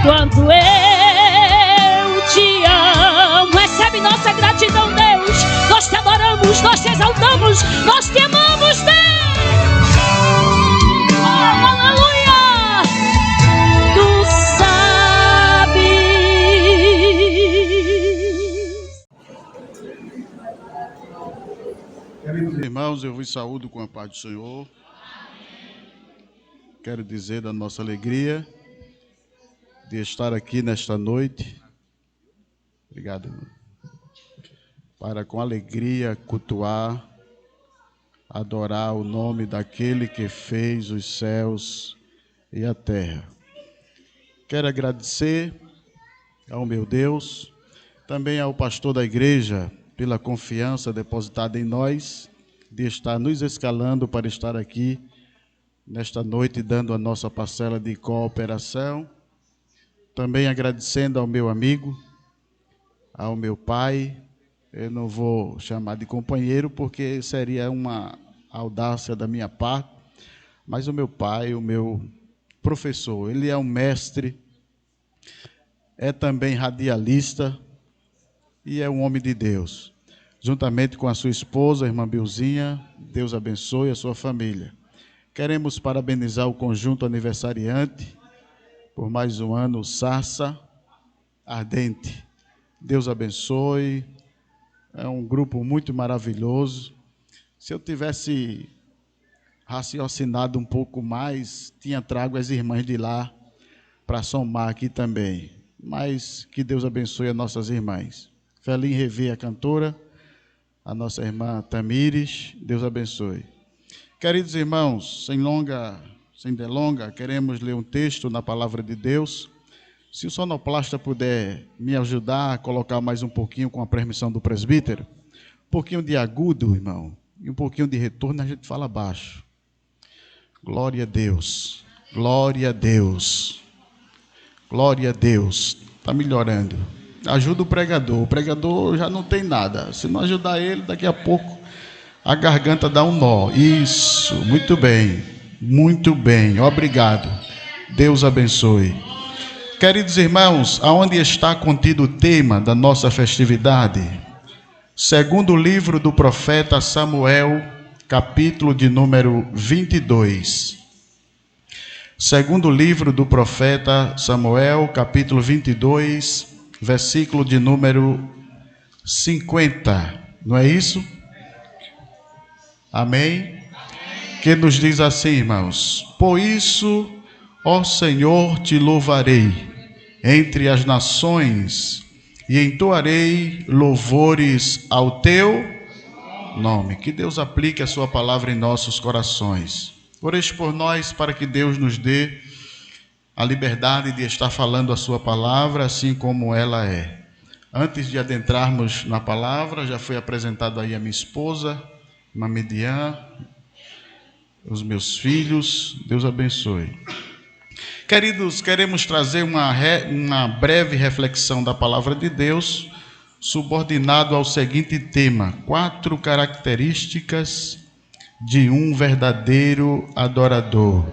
quanto eu te amo. Recebe nossa gratidão, Deus. Nós te adoramos, nós te exaltamos, nós te amamos, Deus. Oh, aleluia. Tu sabes. Queridos irmãos, eu vos saúdo com a paz do Senhor. Quero dizer da nossa alegria de estar aqui nesta noite. Obrigado, irmão. Para com alegria cultuar, adorar o nome daquele que fez os céus e a terra. Quero agradecer ao meu Deus, também ao pastor da igreja, pela confiança depositada em nós, de estar nos escalando para estar aqui nesta noite, dando a nossa parcela de cooperação. Também agradecendo ao meu amigo, ao meu pai. Eu não vou chamar de companheiro, porque seria uma audácia da minha parte, mas o meu pai, o meu professor, ele é um mestre, é também radialista e é um homem de Deus. Juntamente com a sua esposa, a irmã Bilzinha, Deus abençoe a sua família. Queremos parabenizar o conjunto aniversariante por mais um ano, Sarça Ardente. Deus abençoe, é um grupo muito maravilhoso. Se eu tivesse raciocinado um pouco mais, tinha trago as irmãs de lá para somar aqui também. Mas que Deus abençoe as nossas irmãs. Feliz em rever a cantora, a nossa irmã Tamires, Deus abençoe. Queridos irmãos, sem delonga, queremos ler um texto na palavra de Deus. Se o sonoplasta puder me ajudar a colocar mais um pouquinho com a permissão do presbítero, um pouquinho de agudo, irmão, e um pouquinho de retorno, a gente fala baixo. Glória a Deus, glória a Deus, glória a Deus. Está melhorando. Ajuda o pregador já não tem nada. Se não ajudar ele, daqui a pouco a garganta dá um nó. Isso, muito bem, obrigado. Deus abençoe. Queridos irmãos, aonde está contido o tema da nossa festividade? Segundo o livro do profeta Samuel, capítulo de número 22. Segundo livro do profeta Samuel, capítulo 22, versículo de número 50. Não é isso? Amém? Que nos diz assim, irmãos: por isso, ó Senhor, te louvarei entre as nações e entoarei louvores ao teu nome. Que Deus aplique a sua palavra em nossos corações. Ore por nós, para que Deus nos dê a liberdade de estar falando a sua palavra assim como ela é. Antes de adentrarmos na palavra, já foi apresentado aí a minha esposa, Mamidian, os meus filhos. Deus abençoe. Queridos, queremos trazer uma breve reflexão da palavra de Deus, subordinado ao seguinte tema: 4 características de um verdadeiro adorador.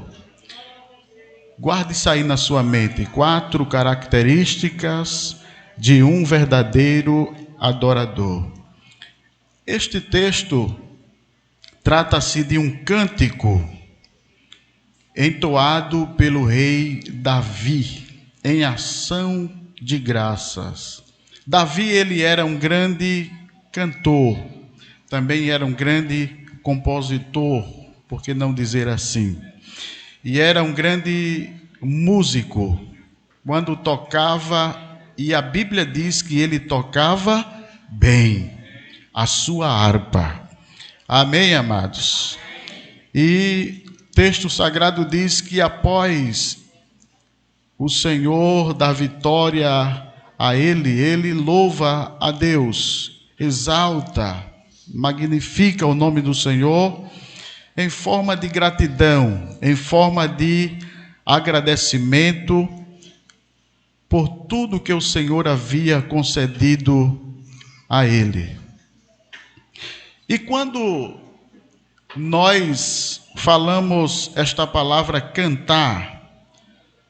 Guarde isso aí na sua mente: 4 características de um verdadeiro adorador. Este texto trata-se de um cântico entoado pelo rei Davi em ação de graças. Davi, ele era um grande cantor, também era um grande compositor, por que não dizer assim? E era um grande músico. Quando tocava, e a Bíblia diz que ele tocava bem a sua harpa. Amém, amados? E o texto sagrado diz que após o Senhor dar vitória a ele louva a Deus, exalta, magnifica o nome do Senhor em forma de gratidão, em forma de agradecimento por tudo que o Senhor havia concedido a ele. E quando nós falamos esta palavra cantar,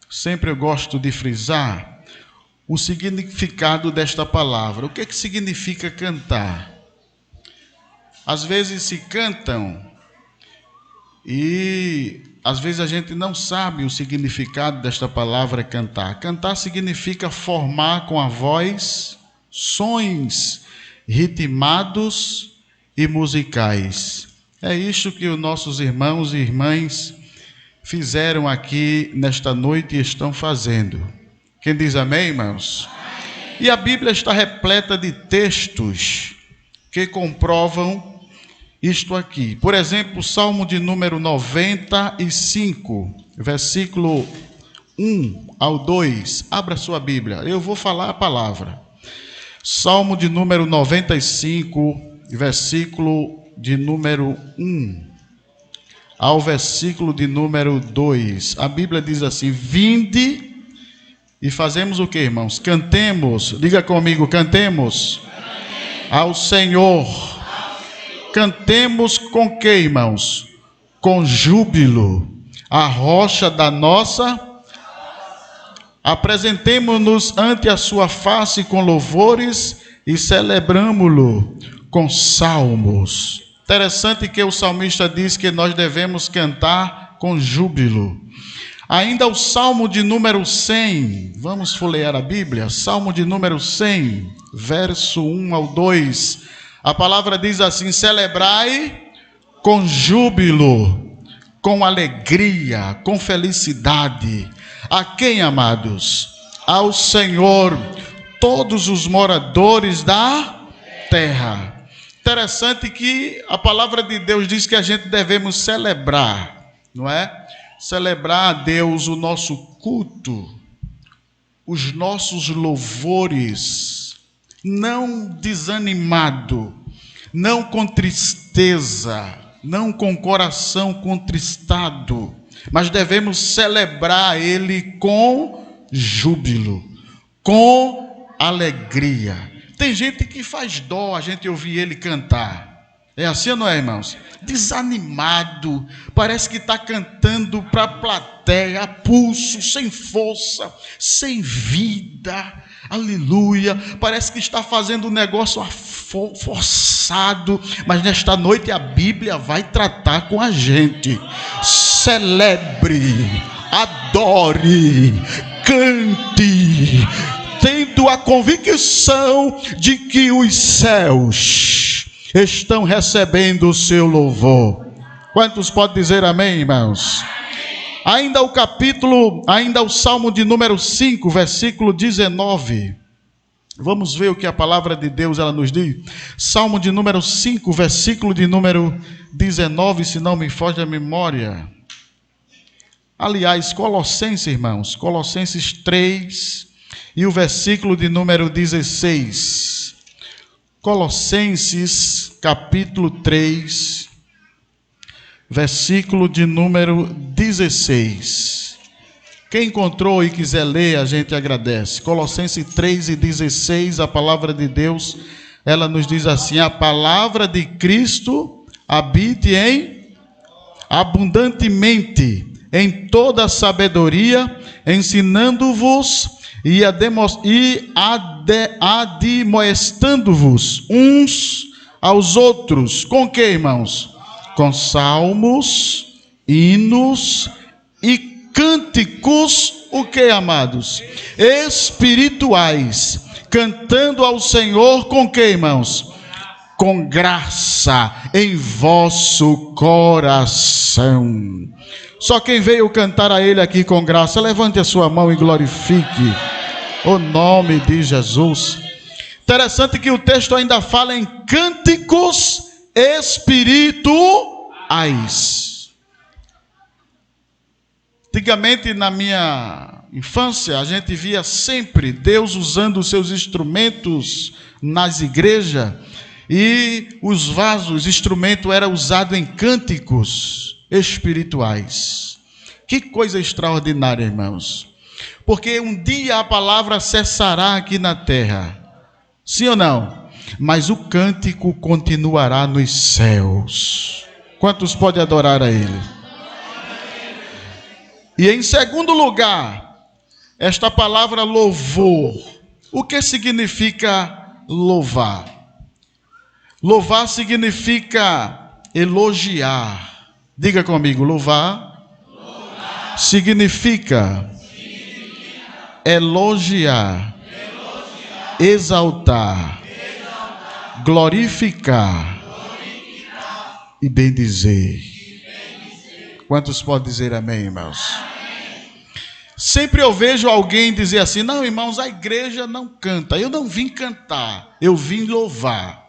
sempre eu gosto de frisar o significado desta palavra. O que é que significa cantar? Às vezes se cantam e às vezes a gente não sabe o significado desta palavra cantar. Cantar significa formar com a voz sons ritmados e musicais. É isso que os nossos irmãos e irmãs fizeram aqui nesta noite e estão fazendo. Quem diz amém, irmãos? Amém. E a Bíblia está repleta de textos que comprovam isto aqui. Por exemplo, o Salmo de número 95, versículo 1 ao 2. Abra sua Bíblia, eu vou falar a palavra. Salmo de número 95, versículo de número 1 ao versículo de número 2. A Bíblia diz assim: vinde e fazemos o que, irmãos? Cantemos, diga comigo, cantemos ao Senhor. Cantemos com que, irmãos? Com júbilo, a rocha da nossa. Apresentemo-nos ante a sua face com louvores e celebramo-lo com salmos. Interessante que o salmista diz que nós devemos cantar com júbilo. Ainda o Salmo de número 100, vamos folhear a Bíblia, Salmo de número 100, verso 1 ao 2. A palavra diz assim: celebrai com júbilo, com alegria, com felicidade. A quem, amados? Ao Senhor, todos os moradores da terra. Interessante que a palavra de Deus diz que a gente devemos celebrar, não é? Celebrar a Deus o nosso culto, os nossos louvores, não desanimado, não com tristeza, não com coração contristado, mas devemos celebrar Ele com júbilo, com alegria. Tem gente que faz dó a gente ouvir ele cantar. É assim ou não é, irmãos? Desanimado, parece que está cantando para a plateia, a pulso, sem força, sem vida. Aleluia, parece que está fazendo um negócio forçado, mas nesta noite a Bíblia vai tratar com a gente. Celebre, adore, cante, tendo a convicção de que os céus estão recebendo o seu louvor. Quantos podem dizer amém, irmãos? Ainda o Salmo de número 5, versículo 19. Vamos ver o que a palavra de Deus ela nos diz. Salmo de número 5, versículo de número 19, se não me foge a memória. Aliás, Colossenses, irmãos, Colossenses 3 e o versículo de número 16. Colossenses, capítulo 3, versículo de número 16. Quem encontrou e quiser ler, a gente agradece. Colossenses 3 e 16, a palavra de Deus, ela nos diz assim: a palavra de Cristo habite abundantemente em toda a sabedoria, ensinando-vos e admoestando-vos uns aos outros. Com que, irmãos? Com salmos, hinos e cânticos, o que, amados? Espirituais, cantando ao Senhor com que, irmãos? Com graça em vosso coração. Só quem veio cantar a Ele aqui com graça, levante a sua mão e glorifique o nome de Jesus. Interessante que o texto ainda fala em cânticos espirituais. Antigamente, na minha infância, a gente via sempre Deus usando os seus instrumentos nas igrejas, e os vasos, instrumento era usado em cânticos espirituais. Que coisa extraordinária, irmãos. Porque um dia a palavra cessará aqui na terra. Sim ou não? Mas o cântico continuará nos céus. Quantos podem adorar a Ele? E em segundo lugar, esta palavra louvor. O que significa louvar? Louvar significa elogiar. Diga comigo, louvar, significa elogiar, exaltar, glorificar e bendizer. Quantos podem dizer amém, irmãos? Sempre eu vejo alguém dizer assim: não, irmãos, a igreja não canta. Eu não vim cantar, eu vim louvar.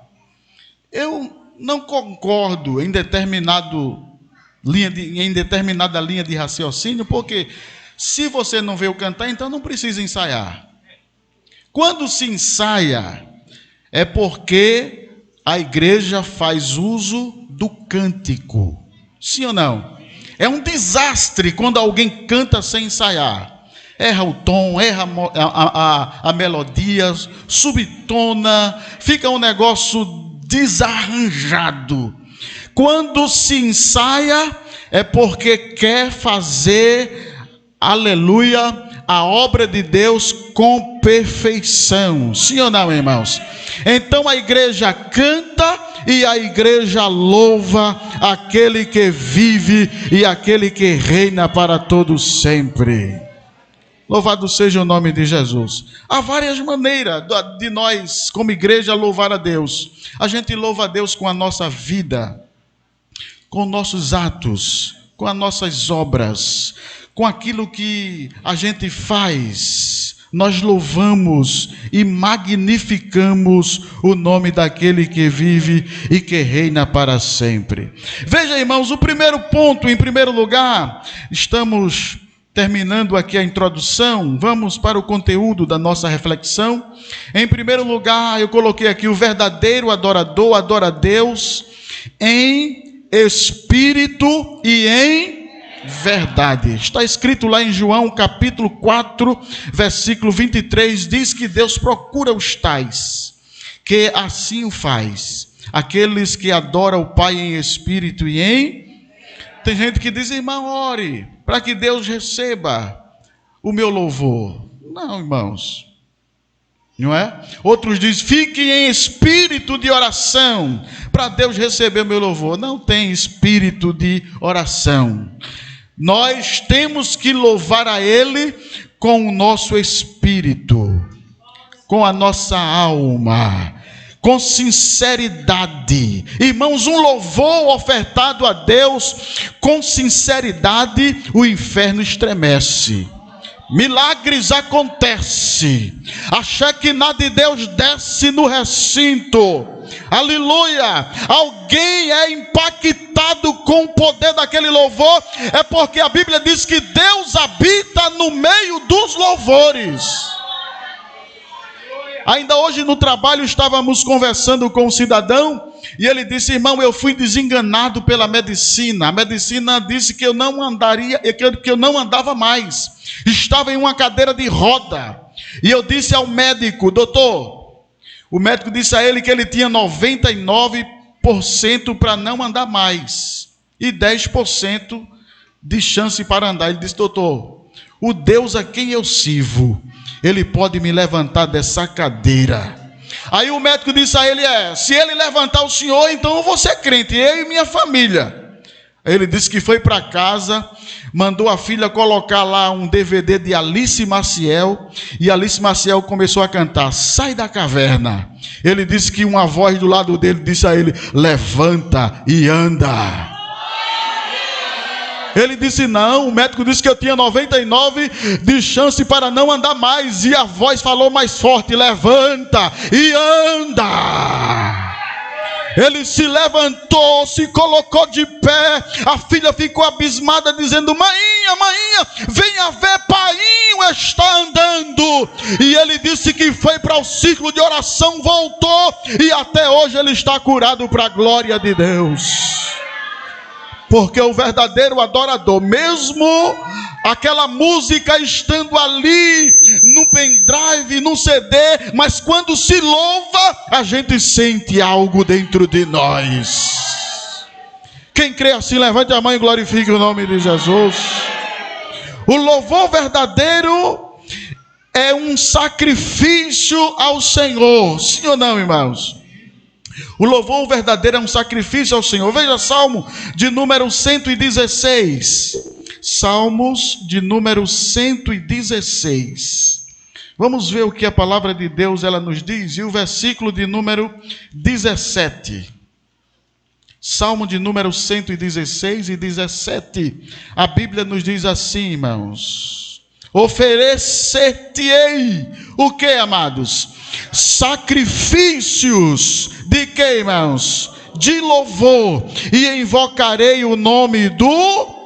Eu não concordo em determinada linha de raciocínio, porque se você não veio cantar, então não precisa ensaiar. Quando se ensaia, é porque a igreja faz uso do cântico. Sim ou não? É um desastre quando alguém canta sem ensaiar. Erra o tom, erra a melodia, subtona, fica um negócio desarranjado. Quando se ensaia, é porque quer fazer, aleluia, a obra de Deus com perfeição. Sim ou não, irmãos? Então a igreja canta e a igreja louva aquele que vive e aquele que reina para todos sempre. Louvado seja o nome de Jesus. Há várias maneiras de nós, como igreja, louvar a Deus. A gente louva a Deus com a nossa vida, com nossos atos, com as nossas obras, com aquilo que a gente faz. Nós louvamos e magnificamos o nome daquele que vive e que reina para sempre. Veja, irmãos, o primeiro ponto, em primeiro lugar, estamos terminando aqui a introdução, vamos para o conteúdo da nossa reflexão. Em primeiro lugar, eu coloquei aqui: o verdadeiro adorador adora a Deus em espírito e em verdade. Está escrito lá em João capítulo 4, versículo 23, diz que Deus procura os tais, que assim o faz, aqueles que adoram o Pai em espírito e em... Tem gente que diz: irmão, ore para que Deus receba o meu louvor. Não, irmãos, não é? Outros dizem: fique em espírito de oração para Deus receber o meu louvor. Não tem espírito de oração. Nós temos que louvar a Ele com o nosso espírito, com a nossa alma, com sinceridade. Irmãos, um louvor ofertado a Deus com sinceridade, o inferno estremece. Milagres acontecem. A Shekinah de Deus desce no recinto. Aleluia! Alguém é impactado com o poder daquele louvor, é porque a Bíblia diz que Deus habita no meio dos louvores. Ainda hoje no trabalho estávamos conversando com um cidadão e ele disse: irmão, eu fui desenganado pela medicina. A medicina disse que eu não andaria, que eu não andava mais. Estava em uma cadeira de roda. E eu disse ao médico: doutor, o médico disse a ele que ele tinha 99% para não andar mais e 10% de chance para andar. Ele disse: doutor, o Deus a quem eu sirvo, Ele pode me levantar dessa cadeira. Aí o médico disse a ele: se ele levantar o senhor, então eu vou ser crente, eu e minha família. Aí ele disse que foi para casa, mandou a filha colocar lá um DVD de Alice Maciel, e Alice Maciel começou a cantar Sai da Caverna. Ele disse que uma voz do lado dele disse a ele: levanta e anda. Ele disse: não, o médico disse que eu tinha 99% de chance para não andar mais. E a voz falou mais forte: levanta e anda. Ele se levantou, se colocou de pé. A filha ficou abismada, dizendo: mainha, venha ver, painho está andando. E ele disse que foi para o ciclo de oração, voltou, e até hoje ele está curado para a glória de Deus. Porque o verdadeiro adorador, mesmo aquela música estando ali no pendrive, no CD, mas quando se louva, a gente sente algo dentro de nós. Quem crê assim, levante a mão e glorifique o nome de Jesus. O louvor verdadeiro é um sacrifício ao Senhor. Sim ou não, irmãos? O louvor verdadeiro é um sacrifício ao Senhor. Veja Salmo de número 116. Salmos de número 116. Vamos ver o que a palavra de Deus ela nos diz. E o versículo de número 17. Salmo de número 116 e 17. A Bíblia nos diz assim, irmãos: oferecer-te-ei o que, amados? Sacrifícios de que, irmãos? De louvor, e invocarei o nome do...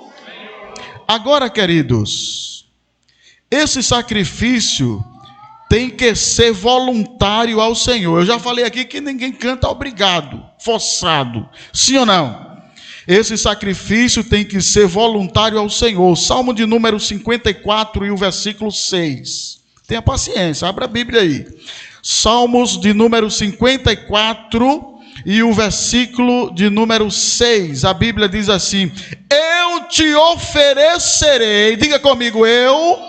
Agora, queridos, esse sacrifício tem que ser voluntário ao Senhor. Eu já falei aqui que ninguém canta obrigado, forçado. Sim ou não? Esse sacrifício tem que ser voluntário ao Senhor. Salmo de número 54 e o versículo 6. Tenha paciência, abra a Bíblia aí. Salmos de número 54 e o versículo de número 6. A Bíblia diz assim: eu te oferecerei, diga comigo, eu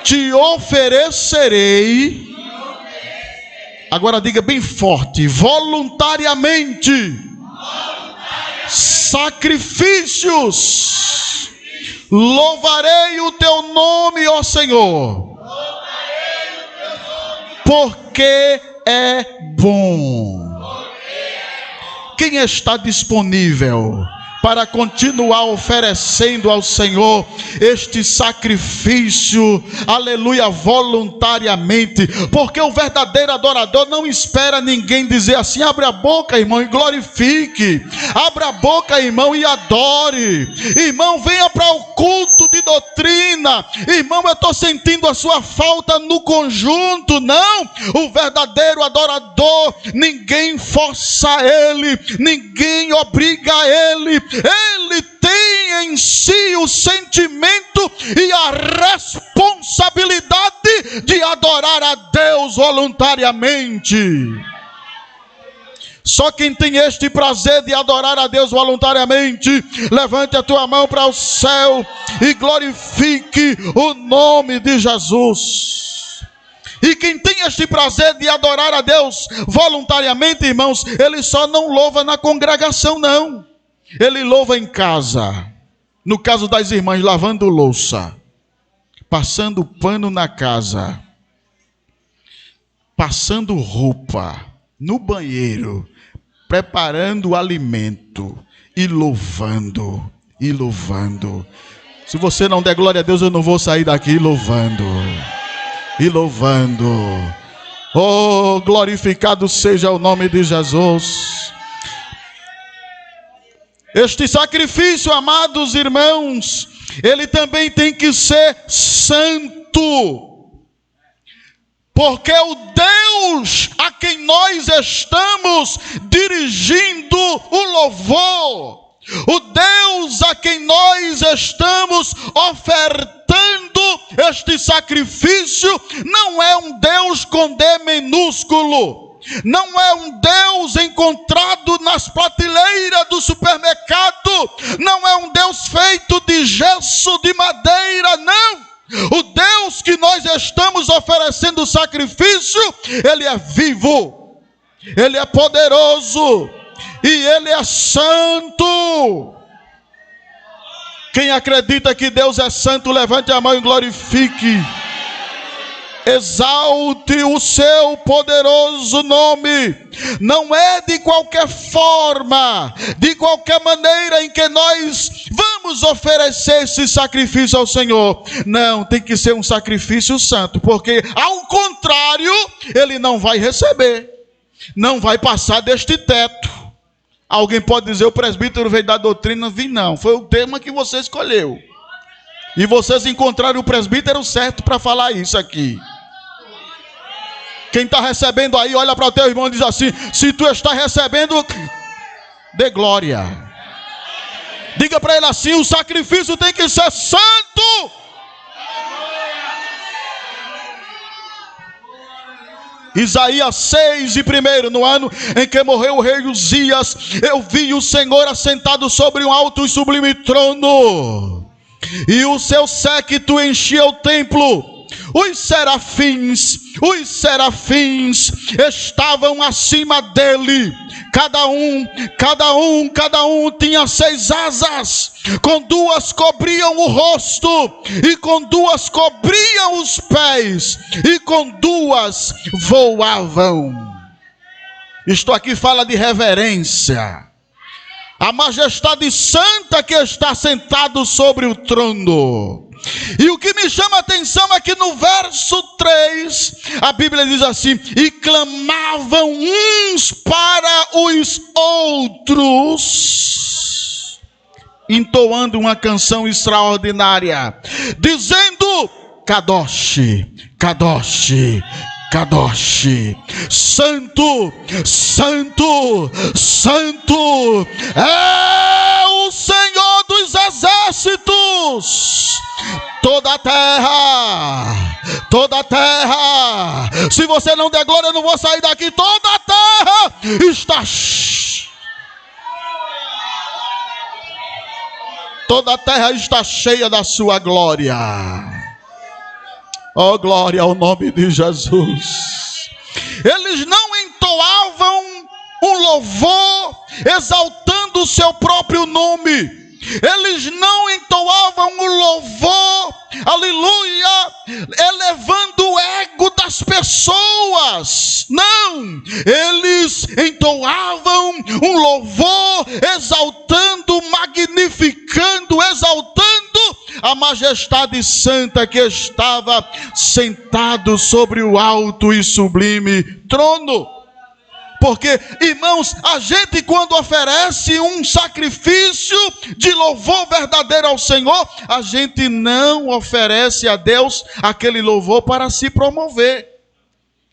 te oferecerei. Agora diga bem forte: voluntariamente, sacrifícios, louvarei o teu nome, ó Senhor, porque é bom. Quem está disponível para continuar oferecendo ao Senhor este sacrifício, aleluia, voluntariamente? Porque o verdadeiro adorador não espera ninguém dizer assim: abre a boca, irmão, e glorifique. Abra a boca, irmão, e adore. Irmão, venha para o culto de doutrina. Irmão, eu estou sentindo a sua falta no conjunto. Não, o verdadeiro adorador, ninguém força ele, ninguém obriga ele. Ele tem em si o sentimento e a responsabilidade de adorar a Deus voluntariamente. Só quem tem este prazer de adorar a Deus voluntariamente, levante a tua mão para o céu e glorifique o nome de Jesus. E quem tem este prazer de adorar a Deus voluntariamente, irmãos, ele só não louva na congregação, não. Ele louva em casa. No caso das irmãs, lavando louça, passando pano na casa, passando roupa, no banheiro, preparando o alimento e louvando, e louvando. Se você não der glória a Deus, eu não vou sair daqui louvando, e louvando. Oh, glorificado seja o nome de Jesus. Este sacrifício, amados irmãos, ele também tem que ser santo, porque o Deus a quem nós estamos dirigindo o louvor, o Deus a quem nós estamos ofertando este sacrifício, não é um Deus com D minúsculo. Não é um Deus encontrado nas prateleiras do supermercado. Não é um Deus feito de gesso, de madeira, não. O Deus que nós estamos oferecendo sacrifício, Ele é vivo, Ele é poderoso e Ele é santo. Quem acredita que Deus é santo, levante a mão e glorifique. Exalte o seu poderoso nome. Não é de qualquer forma, de qualquer maneira em que nós vamos oferecer esse sacrifício ao Senhor. Não, tem que ser um sacrifício santo, porque ao contrário, Ele não vai receber, não vai passar deste teto. Alguém pode dizer: o presbítero veio da doutrina. Vim não, foi o tema que você escolheu. E vocês encontraram o presbítero certo para falar isso aqui. Quem está recebendo aí, olha para o teu irmão e diz assim: se tu está recebendo, dê glória. Diga para ele assim: o sacrifício tem que ser santo. Isaías 6:1, no ano em que morreu o rei Uzias, eu vi o Senhor assentado sobre um alto e sublime trono, e o seu séquito enchia o templo. os serafins estavam acima dele. Cada um tinha 6 asas. Com 2 cobriam o rosto, e com 2 cobriam os pés, e com 2 voavam. Isto aqui fala de reverência. A majestade santa que está sentado sobre o trono. E o que me chama a atenção é que no verso 3, a Bíblia diz assim: e clamavam uns para os outros, entoando uma canção extraordinária, dizendo: Kadosh, Kadosh, Kadosh, Santo, Santo, Santo é o Senhor dos exércitos. Toda a terra, se você não der glória, eu não vou sair daqui. Toda a terra está, toda a terra está cheia da sua glória. Oh, glória ao nome de Jesus. Eles não entoavam um louvor exaltando o seu próprio nome. Eles não entoavam um louvor, aleluia, elevando o ego das pessoas. Não, eles entoavam um louvor exaltando, magnificando, exaltando a majestade santa que estava sentado sobre o alto e sublime trono. Porque, irmãos, a gente quando oferece um sacrifício de louvor verdadeiro ao Senhor, a gente não oferece a Deus aquele louvor para se promover.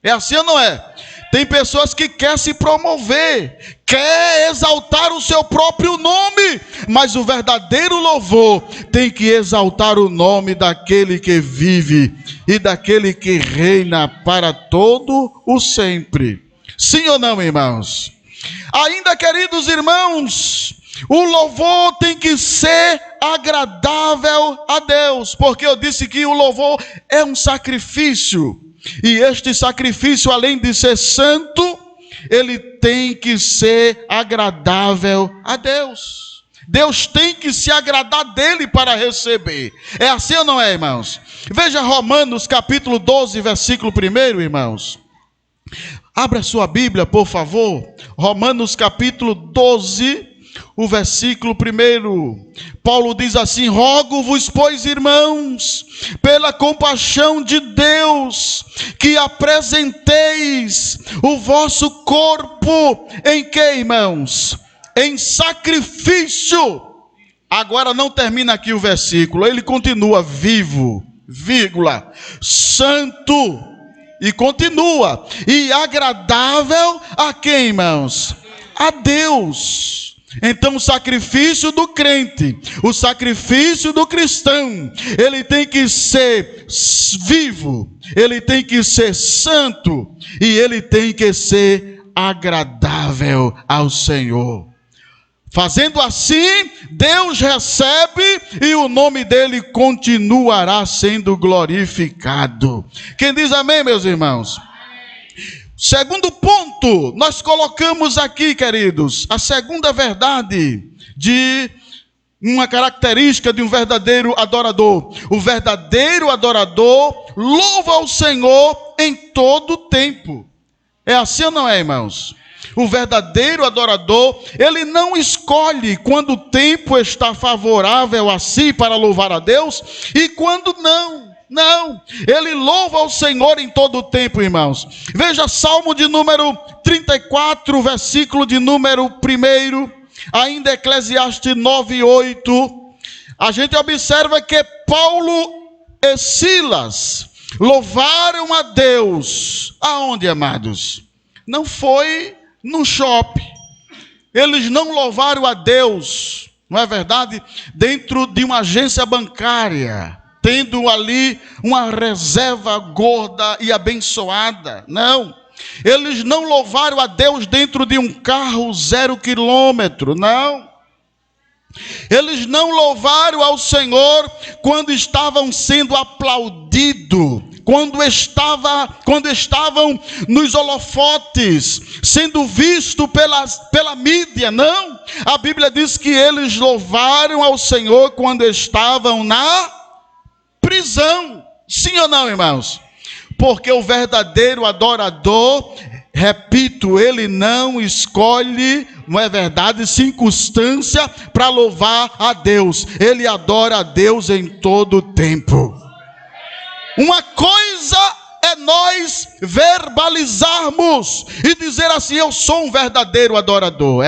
É assim ou não é? Tem pessoas que querem se promover, quer exaltar o seu próprio nome, mas o verdadeiro louvor tem que exaltar o nome daquele que vive e daquele que reina para todo o sempre. Sim ou não, irmãos? Ainda, queridos irmãos, o louvor tem que ser agradável a Deus, porque eu disse que o louvor é um sacrifício, e este sacrifício, além de ser santo, ele tem que ser agradável a Deus. Deus tem que se agradar dele para receber. É assim ou não é, irmãos? Veja Romanos capítulo 12, versículo 1, irmãos. Abra sua Bíblia, por favor. Romanos capítulo 12, o versículo 1. Paulo diz assim: rogo-vos, pois, irmãos, pela compaixão de Deus, que apresenteis o vosso corpo em que, irmãos? Em sacrifício. Agora não termina aqui o versículo, ele continua: vivo, vírgula, santo. E continua: e agradável a quem, irmãos? A Deus. Então o sacrifício do crente, o sacrifício do cristão, ele tem que ser vivo, ele tem que ser santo, e ele tem que ser agradável ao Senhor. Fazendo assim, Deus recebe e o nome dele continuará sendo glorificado. Quem diz amém, meus irmãos? Segundo ponto, nós colocamos aqui, queridos, a segunda verdade de uma característica de um verdadeiro adorador. O verdadeiro adorador louva ao Senhor em todo o tempo. É assim ou não é, irmãos? O verdadeiro adorador, ele não escolhe quando o tempo está favorável a si para louvar a Deus e quando não. Não, ele louva ao Senhor em todo o tempo, irmãos. Veja Salmo de número 34, versículo de número 1, ainda Eclesiastes 9:8. A gente observa que Paulo e Silas louvaram a Deus. Aonde, amados? Não foi no shopping. Eles não louvaram a Deus, não é verdade? Dentro de uma agência bancária, tendo ali uma reserva gorda e abençoada. Não. Eles não louvaram a Deus dentro de um carro 0 quilômetro. Não. Eles não louvaram ao Senhor quando estavam sendo aplaudidos, quando estavam nos holofotes, sendo visto pela mídia, não. A Bíblia diz que eles louvaram ao Senhor quando estavam na prisão. Sim ou não, irmãos? Porque o verdadeiro adorador, repito, ele não escolhe, não é verdade, circunstância para louvar a Deus. Ele adora a Deus em todo o tempo. Uma coisa é nós verbalizarmos e dizer assim: eu sou um verdadeiro adorador.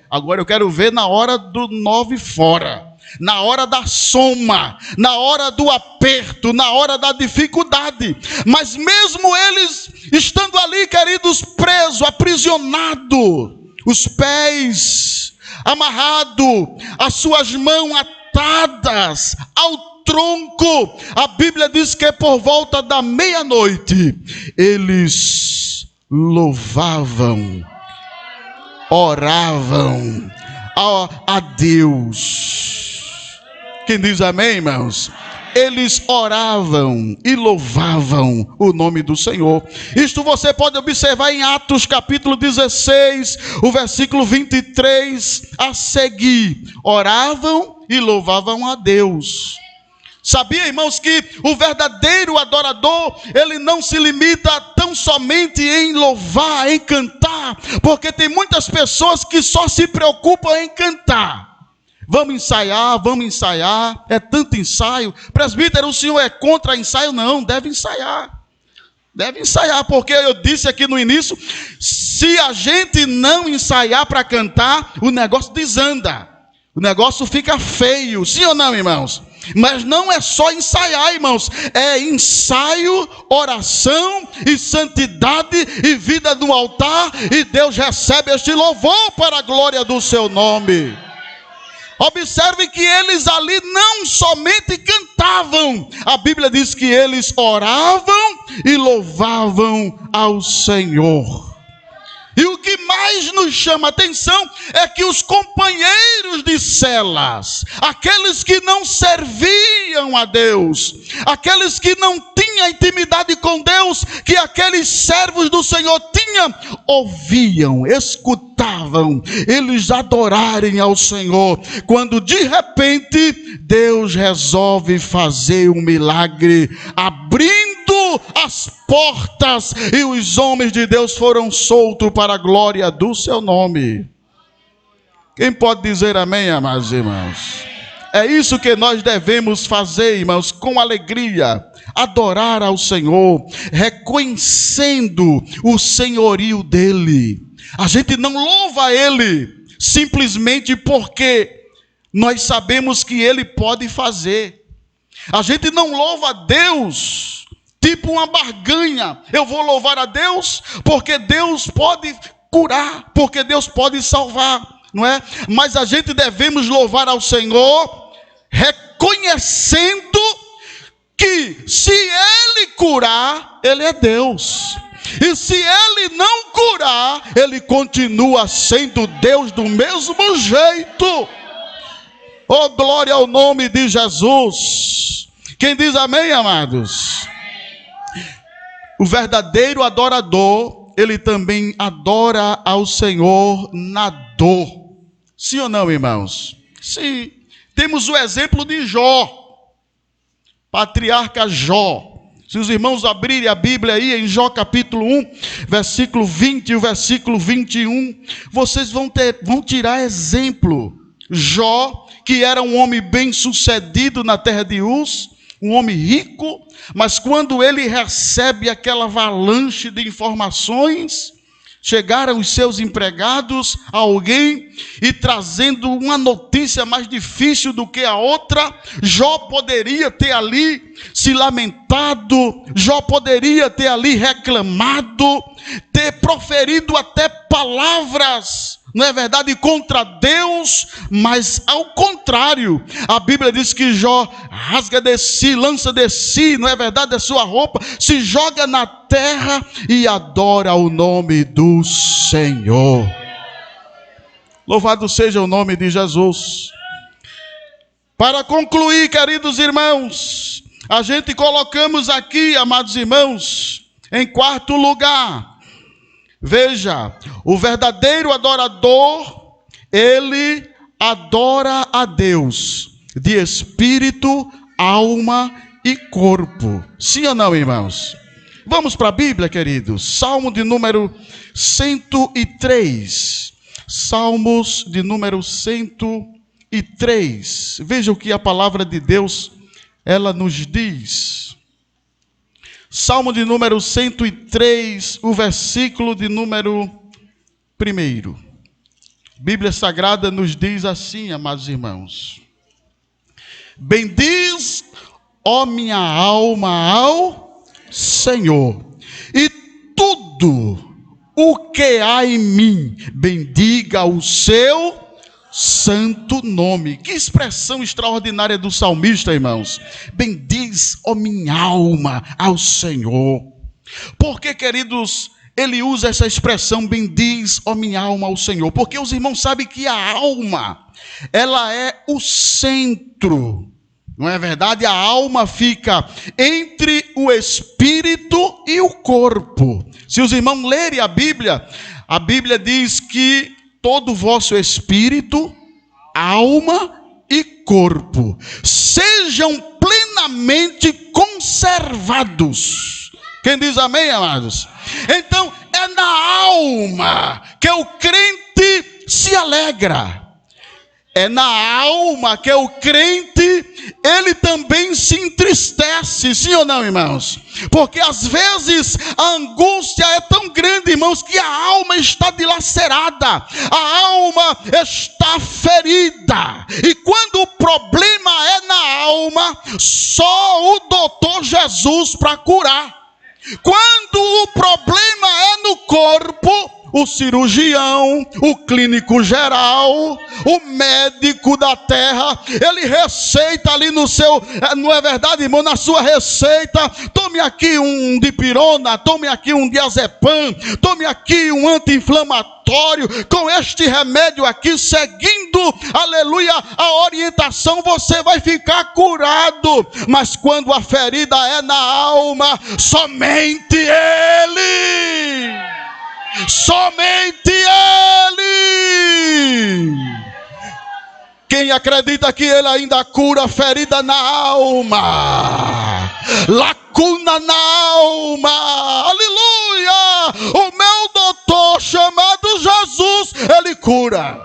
Agora eu quero ver na hora do 9 fora, na hora da soma, na hora do aperto, na hora da dificuldade. Mas mesmo eles estando ali, queridos, presos, aprisionados, os pés amarrados, as suas mãos atadas ao tronco, a Bíblia diz que por volta da meia-noite eles louvavam, oravam a Deus. Quem diz amém, irmãos? Eles oravam e louvavam o nome do Senhor. Isto você pode observar em Atos capítulo 16, o versículo 23 a seguir. Oravam e louvavam a Deus. Sabia, irmãos, que o verdadeiro adorador, ele não se limita tão somente em louvar, em cantar, porque tem muitas pessoas que só se preocupam em cantar. Vamos ensaiar, é tanto ensaio. Presbítero, o senhor é contra ensaio? Não, deve ensaiar, porque eu disse aqui no início, se a gente não ensaiar para cantar, o negócio desanda, o negócio fica feio, sim ou não, irmãos? Mas não é só ensaiar, irmãos, é ensaio, oração e santidade e vida no altar, e Deus recebe este louvor para a glória do seu nome. Observe que eles ali não somente cantavam, a Bíblia diz que eles oravam e louvavam ao Senhor. E o que mais nos chama a atenção é que os companheiros de celas, aqueles que não serviam a Deus, aqueles que não tinham intimidade com Deus, que aqueles servos do Senhor tinham, ouviam, escutavam, eles adorarem ao Senhor, quando de repente Deus resolve fazer um milagre, abrindo as portas, e os homens de Deus foram soltos para a glória do seu nome. Quem pode dizer amém, amados irmãos? É isso que nós devemos fazer, irmãos, com alegria, adorar ao Senhor, reconhecendo o senhorio dele. A gente não louva ele simplesmente porque nós sabemos que ele pode fazer. A gente não louva a Deus tipo uma barganha. Eu vou louvar a Deus porque Deus pode curar, porque Deus pode salvar, não é? Mas a gente devemos louvar ao Senhor reconhecendo que se Ele curar, Ele é Deus. E se Ele não curar, Ele continua sendo Deus do mesmo jeito. Oh, glória ao nome de Jesus. Quem diz amém, amados? O verdadeiro adorador, ele também adora ao Senhor na dor. Sim ou não, irmãos? Sim. Temos o exemplo de Jó, patriarca Jó. Se os irmãos abrirem a Bíblia aí em Jó capítulo 1, versículo 20 e o versículo 21, vocês vão tirar exemplo. Jó, que era um homem bem sucedido na terra de Uz, um homem rico, mas quando ele recebe aquela avalanche de informações, chegaram os seus empregados a alguém e trazendo uma notícia mais difícil do que a outra, Jó poderia ter ali se lamentado, Jó poderia ter ali reclamado, ter proferido até palavras, não é verdade, contra Deus, mas ao contrário, a Bíblia diz que Jó rasga de si, lança de si, não é verdade, a sua roupa, se joga na terra e adora o nome do Senhor. Louvado seja o nome de Jesus. Para concluir, queridos irmãos, a gente colocamos aqui, amados irmãos, em quarto lugar. Veja, o verdadeiro adorador, ele adora a Deus de espírito, alma e corpo. Sim ou não, irmãos? Vamos para a Bíblia, queridos. Salmo de número 103. Salmos de número 103. Veja o que a palavra de Deus, ela nos diz. Salmo de número 103, o versículo de número 1. Bíblia Sagrada nos diz assim, amados irmãos: bendiz, ó minha alma, ao Senhor, e tudo o que há em mim, bendiga o seu santo nome. Que expressão extraordinária do salmista, irmãos. Bendiz, ó minha alma, ao Senhor. Por que, queridos, ele usa essa expressão, bendiz, ó minha alma, ao Senhor? Porque os irmãos sabem que a alma, ela é o centro. Não é verdade? A alma fica entre o espírito e o corpo. Se os irmãos lerem a Bíblia diz que todo o vosso espírito, alma e corpo sejam plenamente conservados. Quem diz amém, amados? Então, é na alma que o crente se alegra. É na alma que o crente, ele também se entristece, sim ou não, irmãos? Porque às vezes a angústia é tão grande, irmãos, que a alma está dilacerada, a alma está ferida. E quando o problema é na alma, só o doutor Jesus para curar. Quando o problema é no corpo, o cirurgião, o clínico geral, o médico da terra, ele receita ali no seu, não é verdade, irmão? Na sua receita, tome aqui um dipirona, tome aqui um diazepam, tome aqui um anti-inflamatório. Com este remédio aqui, seguindo, aleluia, a orientação, você vai ficar curado. Mas quando a ferida é na alma, somente Ele. Quem acredita que Ele ainda cura ferida na alma, lacuna na alma, aleluia, o meu doutor chamado Jesus, Ele cura.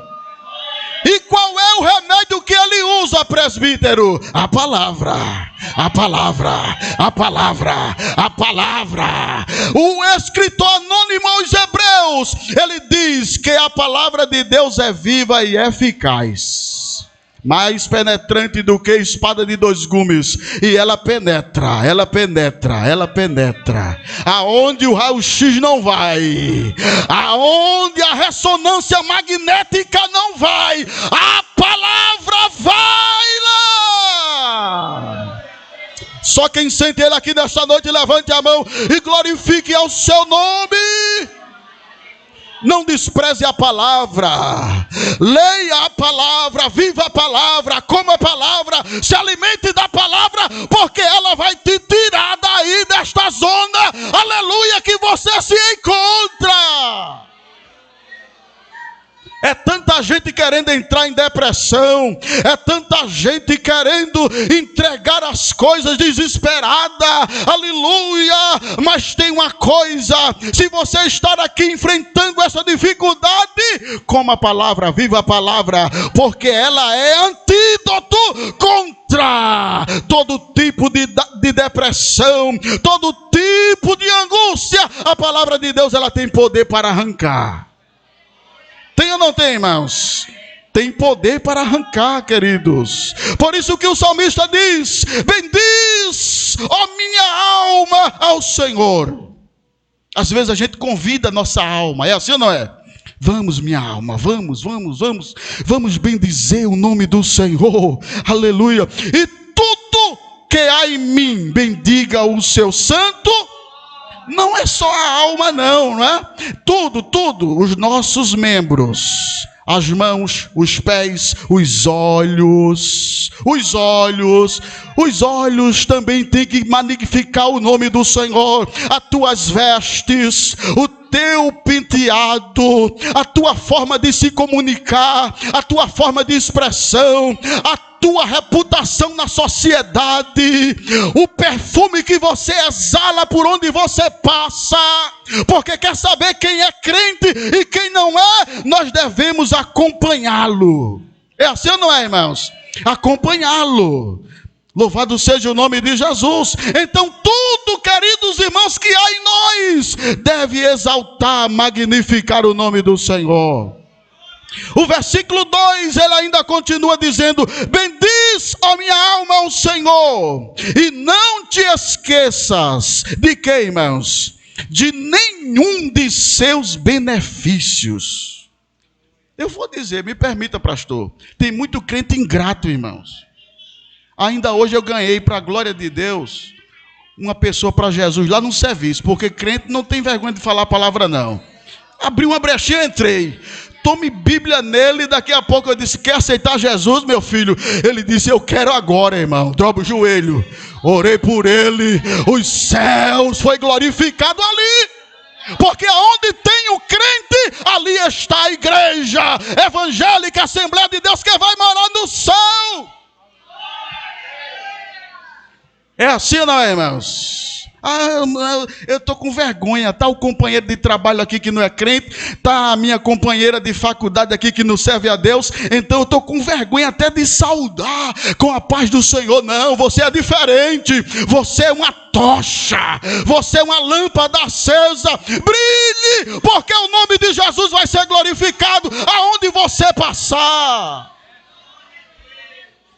E qual é o remédio que ele usa, presbítero? A palavra. O escritor anônimo aos Hebreus, ele diz que a palavra de Deus é viva e eficaz, mais penetrante do que espada de dois gumes, e ela penetra, aonde o raio-x não vai, aonde a ressonância magnética não vai, a palavra vai lá. Só quem sente Ele aqui nesta noite, levante a mão e glorifique ao seu nome. Não despreze a palavra, leia a palavra, viva a palavra, coma a palavra, se alimente da palavra, porque ela vai te tirar daí desta zona, aleluia, que você se encontra. É tanta gente querendo entrar em depressão, é tanta gente querendo entregar as coisas desesperada, aleluia. Mas tem uma coisa: se você estar aqui enfrentando essa dificuldade, coma a palavra, viva a palavra, porque ela é antídoto contra todo tipo de depressão, todo tipo de angústia. A palavra de Deus, ela tem poder para arrancar. Tem ou não tem, irmãos? Tem poder para arrancar, queridos. Por isso que o salmista diz: bendiz, ó minha alma, ao Senhor. Às vezes a gente convida a nossa alma, é assim ou não é? Vamos, minha alma, vamos bendizer o nome do Senhor, aleluia. E tudo que há em mim, bendiga o seu santo. Não é só a alma não é? Tudo, os nossos membros, as mãos, os pés, os olhos. Os olhos também têm que magnificar o nome do Senhor. As tuas vestes, o teu penteado, a tua forma de se comunicar, a tua forma de expressão, a tua reputação na sociedade, o perfume que você exala por onde você passa, porque quer saber quem é crente e quem não é, nós devemos acompanhá-lo. É assim ou não é, irmãos? Acompanhá-lo. Louvado seja o nome de Jesus. Então tudo, queridos irmãos, que há em nós, deve exaltar, magnificar o nome do Senhor. O versículo 2, ele ainda continua dizendo: bendiz, ó minha alma, ao Senhor, e não te esqueças de quê, irmãos? De nenhum de seus benefícios. Eu vou dizer, me permita, pastor, tem muito crente ingrato, irmãos. Ainda hoje eu ganhei, para a glória de Deus, uma pessoa para Jesus lá no serviço, porque crente não tem vergonha de falar a palavra não. Abri uma brechinha, entrei, tome Bíblia nele, e daqui a pouco eu disse: quer aceitar Jesus, meu filho? Ele disse: eu quero agora, irmão. Dobra o joelho, orei por ele, os céus foi glorificado ali, porque aonde tem o crente, ali está a igreja evangélica, Assembleia de Deus, que vai morar no céu. É assim ou não é, irmãos? Eu estou com vergonha. Está o companheiro de trabalho aqui que não é crente, está a minha companheira de faculdade aqui que não serve a Deus, então eu estou com vergonha até de saudar com a paz do Senhor. Não, você é diferente, você é uma tocha, você é uma lâmpada acesa. Brilhe, porque o nome de Jesus vai ser glorificado aonde você passar.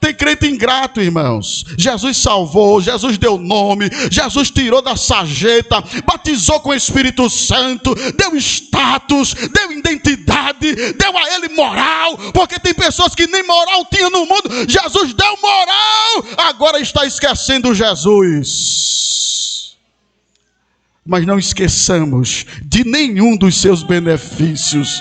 Tem crente ingrato, irmãos. Jesus salvou, Jesus deu nome, Jesus tirou da sarjeta, batizou com o Espírito Santo, deu status, deu identidade, deu a ele moral, porque tem pessoas que nem moral tinham no mundo. Jesus deu moral, agora está esquecendo Jesus. Mas não esqueçamos de nenhum dos seus benefícios.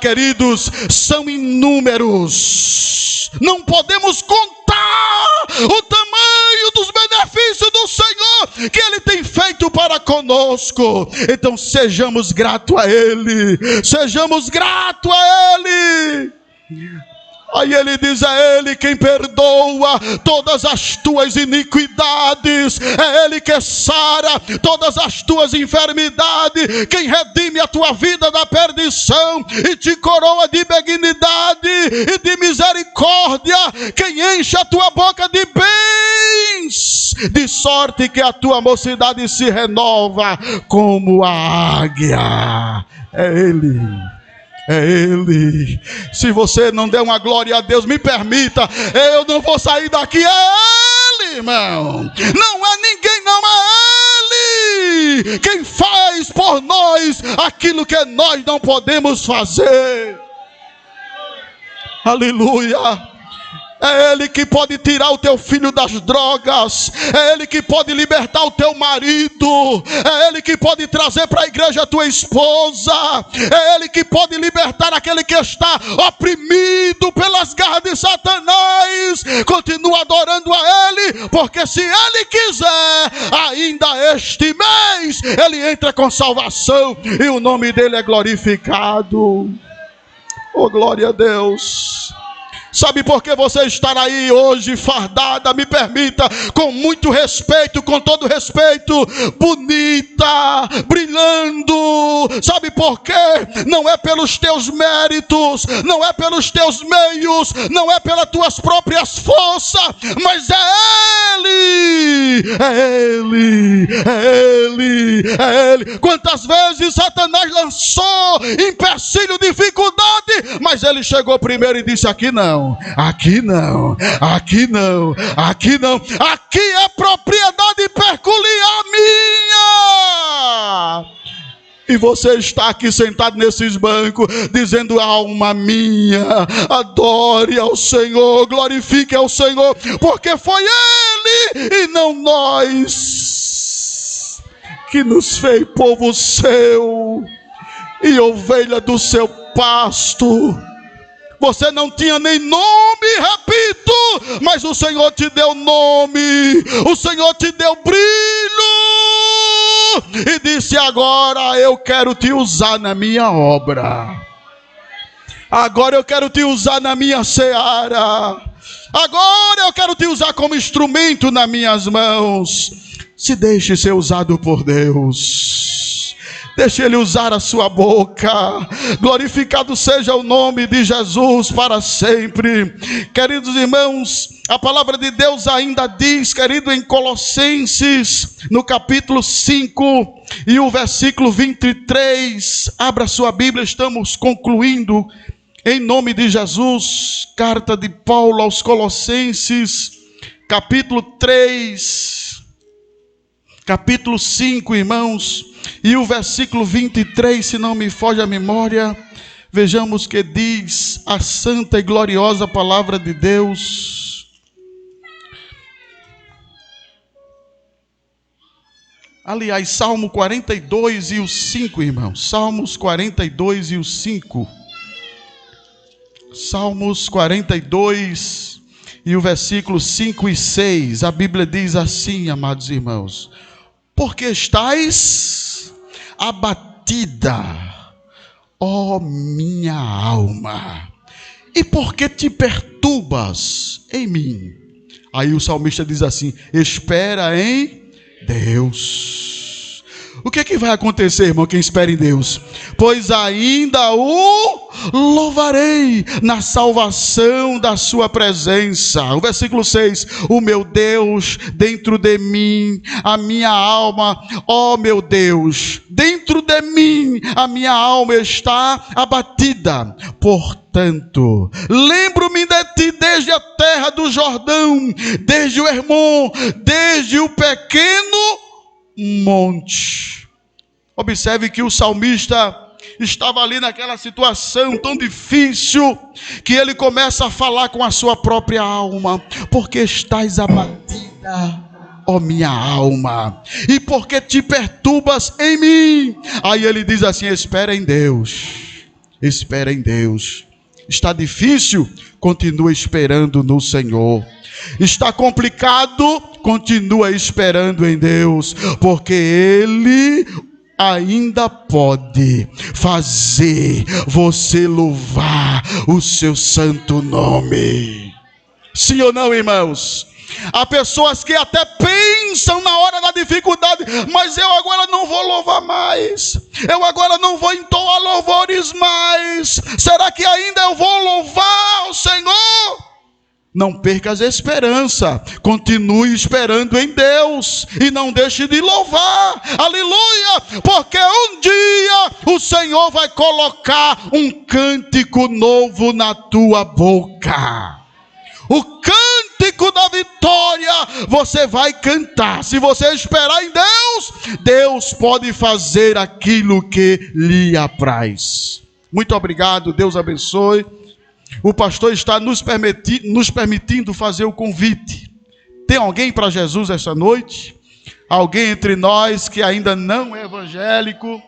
Queridos, são inúmeros. Não podemos contar o tamanho dos benefícios do Senhor que Ele tem feito para conosco. Então sejamos gratos a Ele. Sejamos gratos a Ele. Aí ele diz: é Ele quem perdoa todas as tuas iniquidades, é Ele que sara todas as tuas enfermidades, quem redime a tua vida da perdição e te coroa de benignidade e de misericórdia, quem enche a tua boca de bens, de sorte que a tua mocidade se renova como a águia. É Ele. É Ele. Se você não der uma glória a Deus, me permita, eu não vou sair daqui. É Ele, irmão. Não é ninguém, não, é Ele quem faz por nós aquilo que nós não podemos fazer. Aleluia. É Ele que pode tirar o teu filho das drogas. É Ele que pode libertar o teu marido. É Ele que pode trazer para a igreja a tua esposa. É Ele que pode libertar aquele que está oprimido pelas garras de Satanás. Continua adorando a Ele, porque se Ele quiser, ainda este mês Ele entra com salvação e o nome dele é glorificado. Oh, glória a Deus. Sabe por que você está aí hoje fardada? Me permita, com muito respeito, com todo respeito, bonita, brilhando. Sabe por quê? Não é pelos teus méritos, não é pelos teus meios, não é pelas tuas próprias forças, mas é Ele, é Ele, é Ele, é Ele. Quantas vezes Satanás lançou empecilho, dificuldade, mas Ele chegou primeiro e disse: aqui não. Aqui não, aqui não, aqui não, aqui é propriedade peculiar minha. E você está aqui sentado nesses bancos, dizendo: alma minha, adore ao Senhor, glorifique ao Senhor, porque foi Ele e não nós que nos fez povo seu e ovelha do seu pasto. Você não tinha nem nome, repito, mas o Senhor te deu nome, o Senhor te deu brilho, e disse: agora eu quero te usar na minha obra, agora eu quero te usar na minha seara, agora eu quero te usar como instrumento nas minhas mãos. Se deixe ser usado por Deus, deixe Ele usar a sua boca. Glorificado seja o nome de Jesus para sempre. Queridos irmãos, a palavra de Deus ainda diz, querido, em Colossenses, no capítulo 5 e o versículo 23. Abra sua Bíblia, estamos concluindo em nome de Jesus. Carta de Paulo aos Colossenses, capítulo 3, capítulo 5, irmãos, e o versículo 23, se não me foge a memória, vejamos que diz a santa e gloriosa palavra de Deus. Aliás, Salmo 42 e o 5, irmãos. Salmos 42 e o 5. Salmos 42 e o versículo 5 e 6. A Bíblia diz assim, amados irmãos: porque estais abatida, ó minha alma, e porque te perturbas em mim. Aí o salmista diz assim: espera em Deus. O que é que vai acontecer, irmão, quem espera em Deus? Pois ainda o louvarei na salvação da sua presença. O versículo 6: o meu Deus dentro de mim, a minha alma, ó meu Deus, dentro de mim, a minha alma está abatida. Portanto, lembro-me de ti desde a terra do Jordão, desde o Hermon, desde o pequeno monte. Observe que o salmista estava ali naquela situação tão difícil, que ele começa a falar com a sua própria alma: porque estás abatida, ó minha alma, e porque te perturbas em mim. Aí ele diz assim: espera em Deus, espera em Deus. Está difícil? Continua esperando no Senhor. Está complicado? Continua esperando em Deus, porque Ele ainda pode fazer você louvar o seu santo nome. Sim ou não, irmãos? Há pessoas que até pensam na hora da dificuldade: mas eu agora não vou louvar mais, eu agora não vou entoar louvores mais, será que ainda eu vou louvar o Senhor? Não perca a esperança, continue esperando em Deus e não deixe de louvar, aleluia, porque um dia o Senhor vai colocar um cântico novo na tua boca. O cântico da vitória você vai cantar. Se você esperar em Deus, Deus pode fazer aquilo que lhe apraz. Muito obrigado, Deus abençoe. O pastor está nos permitindo fazer o convite. Tem alguém para Jesus esta noite? Alguém entre nós que ainda não é evangélico?